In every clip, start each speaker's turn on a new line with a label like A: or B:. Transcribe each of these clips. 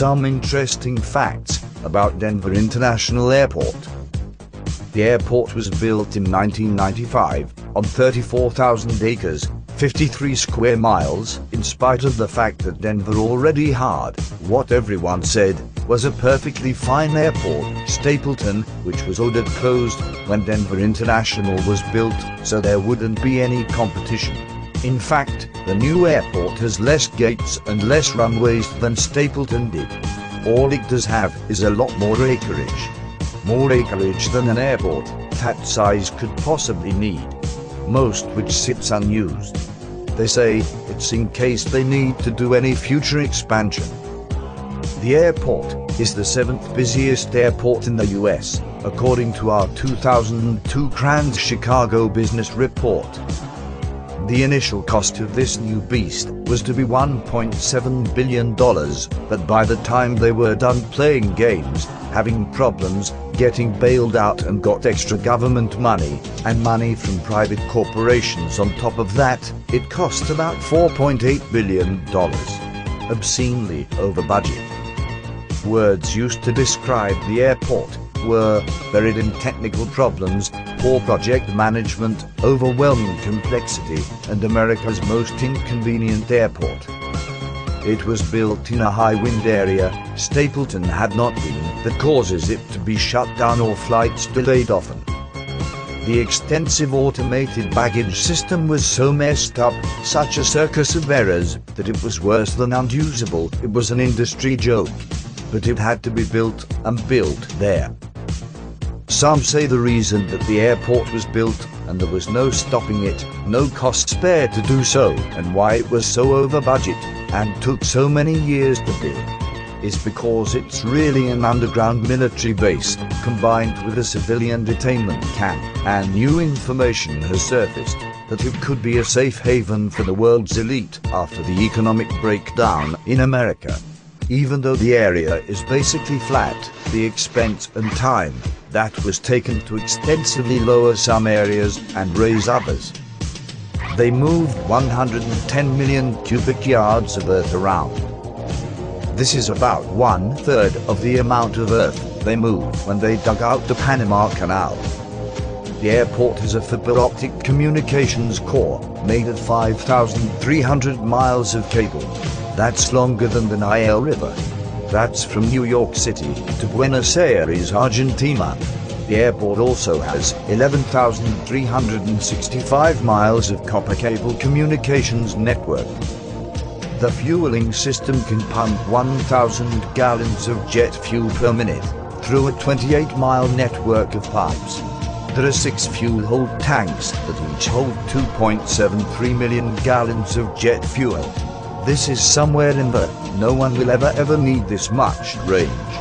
A: some interesting facts about Denver International Airport. The airport was built in 1995 on 34,000 acres, 53 square miles, in spite of the fact that Denver already had what everyone said was a perfectly fine airport, Stapleton, which was ordered closed when Denver International was built, so there wouldn't be any competition. In fact, the new airport has less gates and less runways than Stapleton did. All it does have is a lot more acreage. More acreage than an airport that size could possibly need. Most which sits unused. They say it's in case they need to do any future expansion. The airport is the 7th busiest airport in the US, according to our 2002 Trans Chicago Business Report. The initial cost of this new beast was to be $1.7 billion, but by the time they were done playing games, having problems, getting bailed out and got extra government money, and money from private corporations on top of that, it cost about $4.8 billion. Obscenely over budget. Words used to describe the airport were buried in technical problems, poor project management, overwhelming complexity, and America's most inconvenient airport. It was built in a high wind area. Stapleton had not been, that causes it to be shut down or flights delayed often. The extensive automated baggage system was so messed up, such a circus of errors, that it was worse than unusable. It was an industry joke. But it had to be built, and built there. Some say the reason that the airport was built, and there was no stopping it, no cost spared to do so, and why it was so over budget, and took so many years to build, is because it's really an underground military base, combined with a civilian detainment camp, and new information has surfaced that it could be a safe haven for the world's elite after the economic breakdown in America. Even though the area is basically flat, the expense and time that was taken to extensively lower some areas and raise others. They moved 110 million cubic yards of earth around. This is about 1/3 of the amount of earth they moved when they dug out the Panama Canal. The airport has a fiber optic communications core made of 5,300 miles of cable. That's longer than the Nile River. That's from New York City to Buenos Aires, Argentina. The airport also has 11,365 miles of copper cable communications network. The fueling system can pump 1,000 gallons of jet fuel per minute through a 28-mile network of pipes. There are 6 fuel hold tanks that each hold 2.73 million gallons of jet fuel. This is somewhere in the no one will ever need this much range.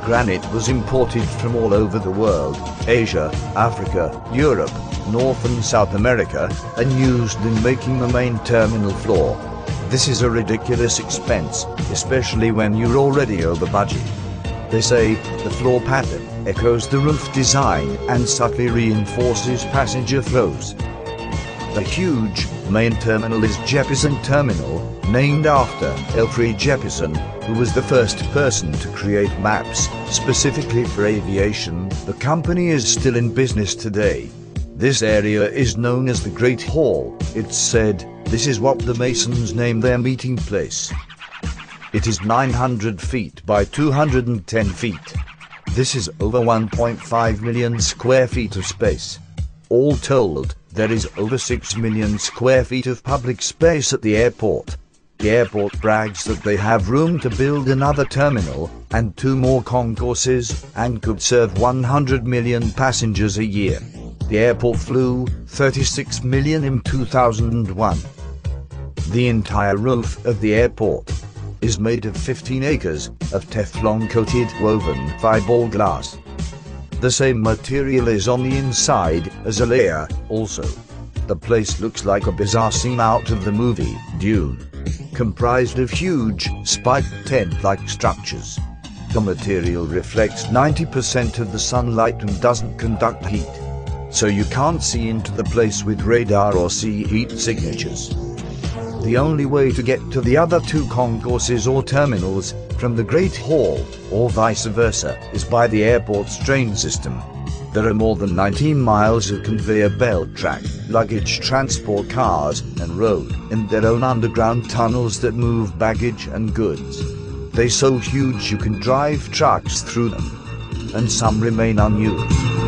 A: Granite was imported from all over the world, Asia, Africa, Europe, North and South America, and used in making the main terminal floor. This is a ridiculous expense, especially when you're already over budget. They say the floor pattern echoes the roof design and subtly reinforces passenger flows. The huge main terminal is Jeppesen Terminal, named after Alfred Jeppesen, who was the first person to create maps specifically for aviation. The company is still in business today. This area is known as the Great Hall. It's said this is what the Masons named their meeting place. It is 900 feet by 210 feet. This is over 1.5 million square feet of space. All told, there is over 6 million square feet of public space at the airport. The airport brags that they have room to build another terminal, and 2 more concourses, and could serve 100 million passengers a year. The airport flew 36 million in 2001. The entire roof of the airport is made of 15 acres of Teflon-coated woven fiberglass. The same material is on the inside as a layer, also. The place looks like a bizarre scene out of the movie Dune, comprised of huge, spiked tent-like structures. The material reflects 90% of the sunlight and doesn't conduct heat, so you can't see into the place with radar or see heat signatures. The only way to get to the other two concourses or terminals from the Great Hall, or vice versa, is by the airport's train system. There are more than 19 miles of conveyor belt track, luggage transport cars, and road, and their own underground tunnels that move baggage and goods. They're so huge you can drive trucks through them, and some remain unused.